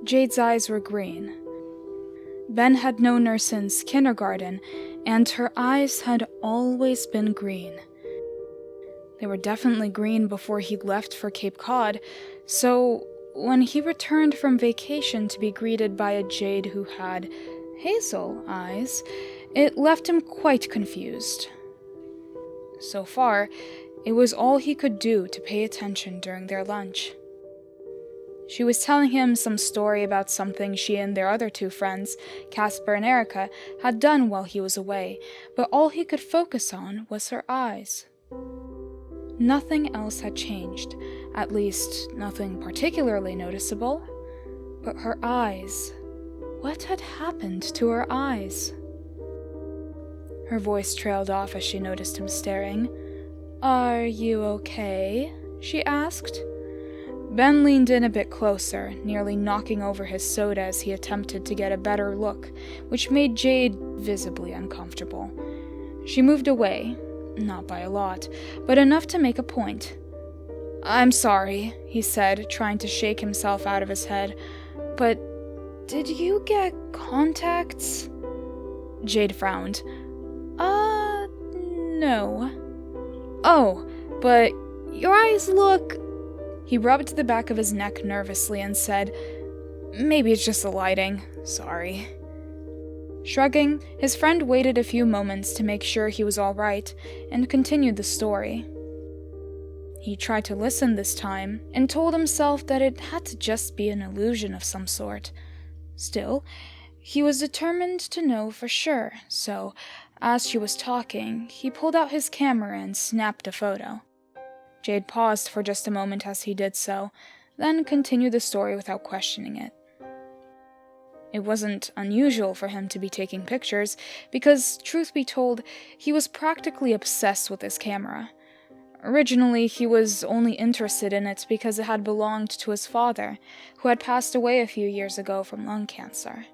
Jade's eyes were green. Ben had known her since kindergarten, and her eyes had always been green. They were definitely green before he left for Cape Cod, so when he returned from vacation to be greeted by a Jade who had hazel eyes, it left him quite confused. So far, it was all he could do to pay attention during their lunch. She was telling him some story about something she and their other two friends, Casper and Erica, had done while he was away, but all he could focus on was her eyes. Nothing else had changed, at least nothing particularly noticeable. But her eyes. What had happened to her eyes? Her voice trailed off as she noticed him staring. "Are you okay?" she asked. Ben leaned in a bit closer, nearly knocking over his soda as he attempted to get a better look, which made Jade visibly uncomfortable. She moved away, not by a lot, but enough to make a point. "I'm sorry," he said, trying to shake himself out of his head, "but did you get contacts?" Jade frowned. No. "Oh, but your eyes look..." He rubbed the back of his neck nervously and said, "Maybe it's just the lighting. Sorry." Shrugging, his friend waited a few moments to make sure he was all right, and continued the story. He tried to listen this time, and told himself that it had to just be an illusion of some sort. Still, he was determined to know for sure, so, as she was talking, he pulled out his camera and snapped a photo. Jade paused for just a moment as he did so, then continued the story without questioning it. It wasn't unusual for him to be taking pictures, because, truth be told, he was practically obsessed with his camera. Originally, he was only interested in it because it had belonged to his father, who had passed away a few years ago from lung cancer.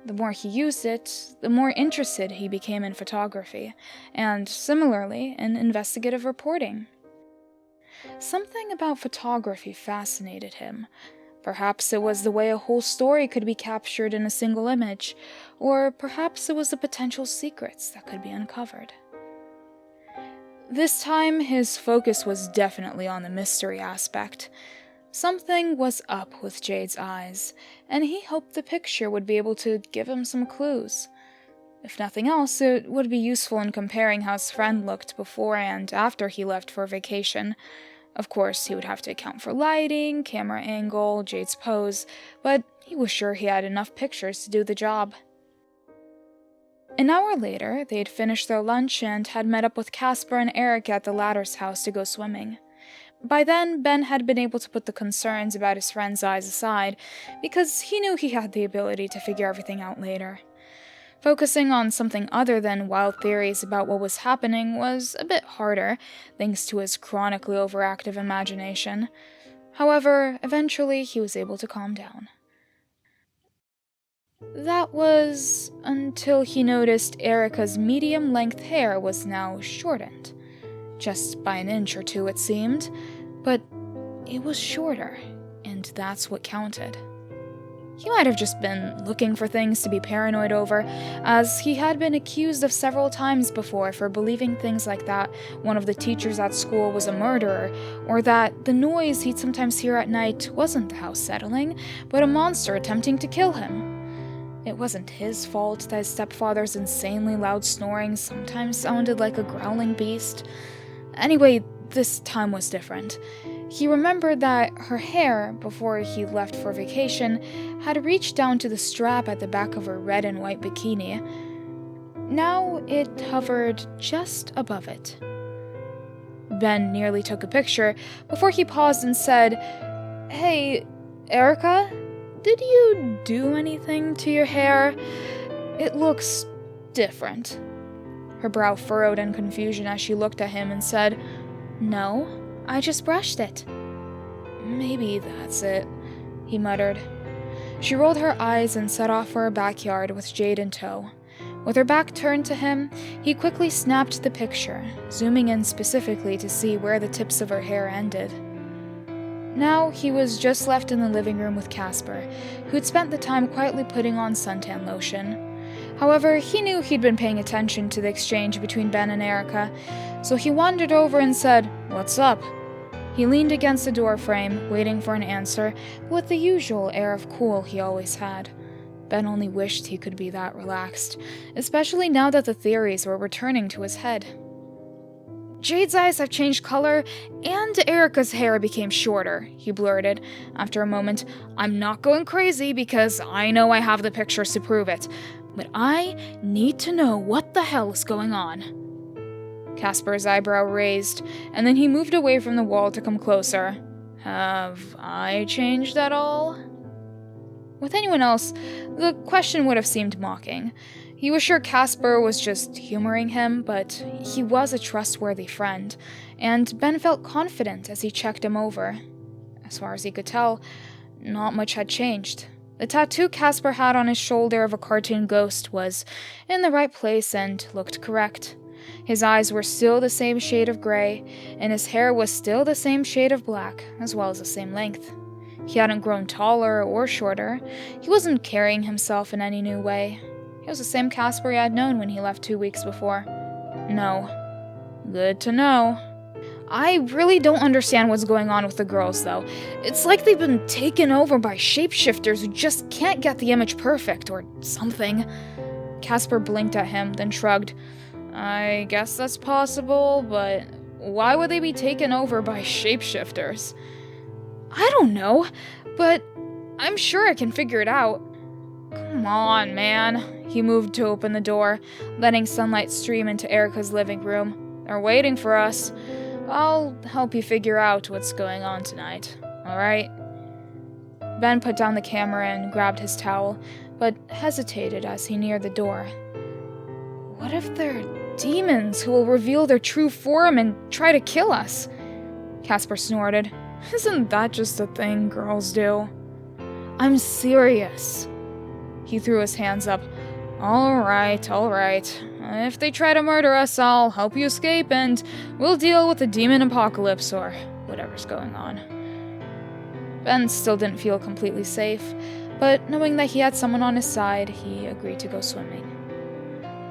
The more he used it, the more interested he became in photography, and, similarly, in investigative reporting. Something about photography fascinated him. Perhaps it was the way a whole story could be captured in a single image, or perhaps it was the potential secrets that could be uncovered. This time, his focus was definitely on the mystery aspect. Something was up with Jade's eyes, and he hoped the picture would be able to give him some clues. If nothing else, it would be useful in comparing how his friend looked before and after he left for vacation. Of course, he would have to account for lighting, camera angle, Jade's pose, but he was sure he had enough pictures to do the job. An hour later, they had finished their lunch and had met up with Casper and Eric at the latter's house to go swimming. By then, Ben had been able to put the concerns about his friend's eyes aside, because he knew he had the ability to figure everything out later. Focusing on something other than wild theories about what was happening was a bit harder, thanks to his chronically overactive imagination. However, eventually he was able to calm down. That was until he noticed Erica's medium-length hair was now shortened. Just by an inch or two, it seemed, but it was shorter, and that's what counted. He might have just been looking for things to be paranoid over, as he had been accused of several times before for believing things like that one of the teachers at school was a murderer, or that the noise he'd sometimes hear at night wasn't the house settling, but a monster attempting to kill him. It wasn't his fault that his stepfather's insanely loud snoring sometimes sounded like a growling beast. Anyway, this time was different. He remembered that her hair, before he left for vacation, had reached down to the strap at the back of her red and white bikini. Now it hovered just above it. Ben nearly took a picture before he paused and said, "Hey, Erica, did you do anything to your hair? It looks different." Her brow furrowed in confusion as she looked at him and said, "No, I just brushed it." "Maybe that's it," he muttered. She rolled her eyes and set off for her backyard with Jade in tow. With her back turned to him, he quickly snapped the picture, zooming in specifically to see where the tips of her hair ended. Now he was just left in the living room with Casper, who'd spent the time quietly putting on suntan lotion. However, he knew he'd been paying attention to the exchange between Ben and Erica, so he wandered over and said, "What's up?" He leaned against the doorframe, waiting for an answer, with the usual air of cool he always had. Ben only wished he could be that relaxed, especially now that the theories were returning to his head. "Jade's eyes have changed color, and Erica's hair became shorter," he blurted. After a moment, "I'm not going crazy because I know I have the pictures to prove it, but I need to know what the hell is going on." Casper's eyebrow raised, and then he moved away from the wall to come closer. "Have I changed at all?" With anyone else, the question would have seemed mocking. He was sure Casper was just humoring him, but he was a trustworthy friend, and Ben felt confident as he checked him over. As far as he could tell, not much had changed. The tattoo Casper had on his shoulder of a cartoon ghost was in the right place and looked correct. His eyes were still the same shade of gray, and his hair was still the same shade of black, as well as the same length. He hadn't grown taller or shorter. He wasn't carrying himself in any new way. He was the same Casper he had known when he left 2 weeks before. No. Good to know. I really don't understand what's going on with the girls, though. It's like they've been taken over by shapeshifters who just can't get the image perfect, or something. Casper blinked at him, then shrugged. I guess that's possible, but why would they be taken over by shapeshifters? I don't know, but I'm sure I can figure it out. Come on, man. He moved to open the door, letting sunlight stream into Erica's living room. They're waiting for us. I'll help you figure out what's going on tonight, alright? Ben put down the camera and grabbed his towel, but hesitated as he neared the door. What if they're demons who will reveal their true form and try to kill us? Casper snorted. Isn't that just a thing girls do? I'm serious. He threw his hands up. All right. If they try to murder us, I'll help you escape, and we'll deal with the demon apocalypse or whatever's going on. Ben still didn't feel completely safe, but knowing that he had someone on his side, he agreed to go swimming.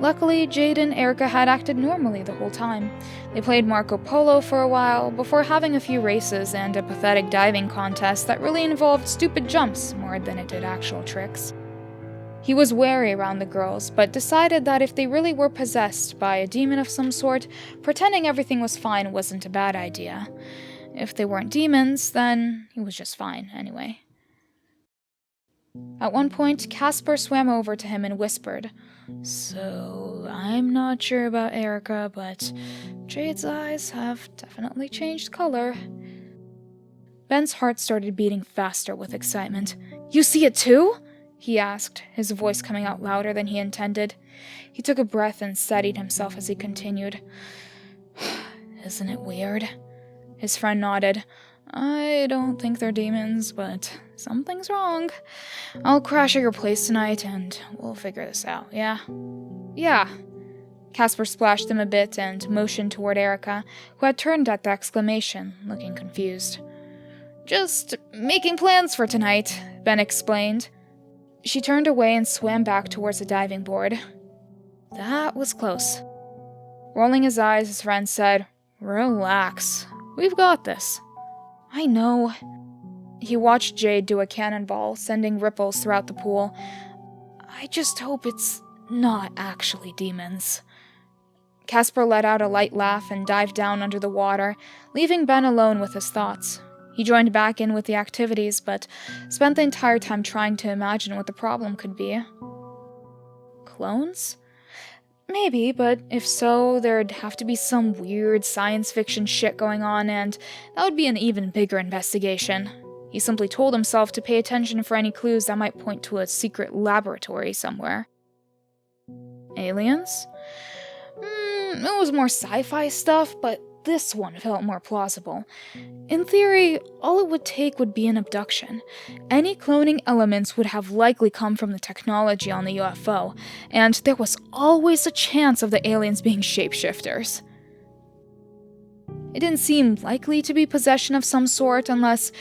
Luckily, Jade and Erica had acted normally the whole time. They played Marco Polo for a while, before having a few races and a pathetic diving contest that really involved stupid jumps more than it did actual tricks. He was wary around the girls, but decided that if they really were possessed by a demon of some sort, pretending everything was fine wasn't a bad idea. If they weren't demons, then he was just fine anyway. At one point, Casper swam over to him and whispered, So, I'm not sure about Erica, but Jade's eyes have definitely changed color. Ben's heart started beating faster with excitement. You see it too? He asked, his voice coming out louder than he intended. He took a breath and steadied himself as he continued. Isn't it weird? His friend nodded. I don't think they're demons, but something's wrong. I'll crash at your place tonight, and we'll figure this out, yeah? Yeah. Casper splashed him a bit and motioned toward Erica, who had turned at the exclamation, looking confused. Just making plans for tonight, Ben explained. She turned away and swam back towards the diving board. That was close. Rolling his eyes, his friend said, Relax. We've got this. I know. He watched Jade do a cannonball, sending ripples throughout the pool. I just hope it's not actually demons. Casper let out a light laugh and dived down under the water, leaving Ben alone with his thoughts. He joined back in with the activities, but spent the entire time trying to imagine what the problem could be. Clones? Maybe, but if so, there'd have to be some weird science fiction shit going on, and that would be an even bigger investigation. He simply told himself to pay attention for any clues that might point to a secret laboratory somewhere. Aliens? It was more sci-fi stuff, but this one felt more plausible. In theory, all it would take would be an abduction. Any cloning elements would have likely come from the technology on the UFO, and there was always a chance of the aliens being shapeshifters. It didn't seem likely to be possession of some sort unless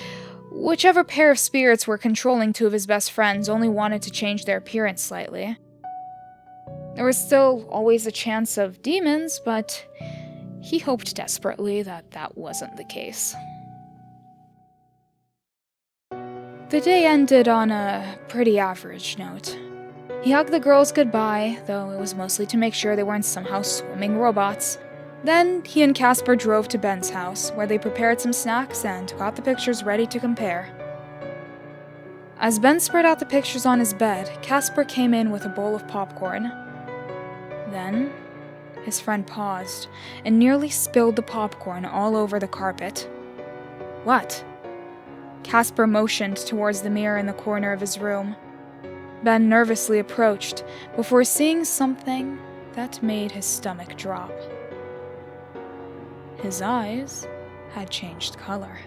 whichever pair of spirits were controlling two of his best friends only wanted to change their appearance slightly. There was still always a chance of demons, but he hoped desperately that that wasn't the case. The day ended on a pretty average note. He hugged the girls goodbye, though it was mostly to make sure they weren't somehow swimming robots. Then he and Casper drove to Ben's house, where they prepared some snacks and got the pictures ready to compare. As Ben spread out the pictures on his bed, Casper came in with a bowl of popcorn. Then, his friend paused and nearly spilled the popcorn all over the carpet. What? Casper motioned towards the mirror in the corner of his room. Ben nervously approached before seeing something that made his stomach drop. His eyes had changed color.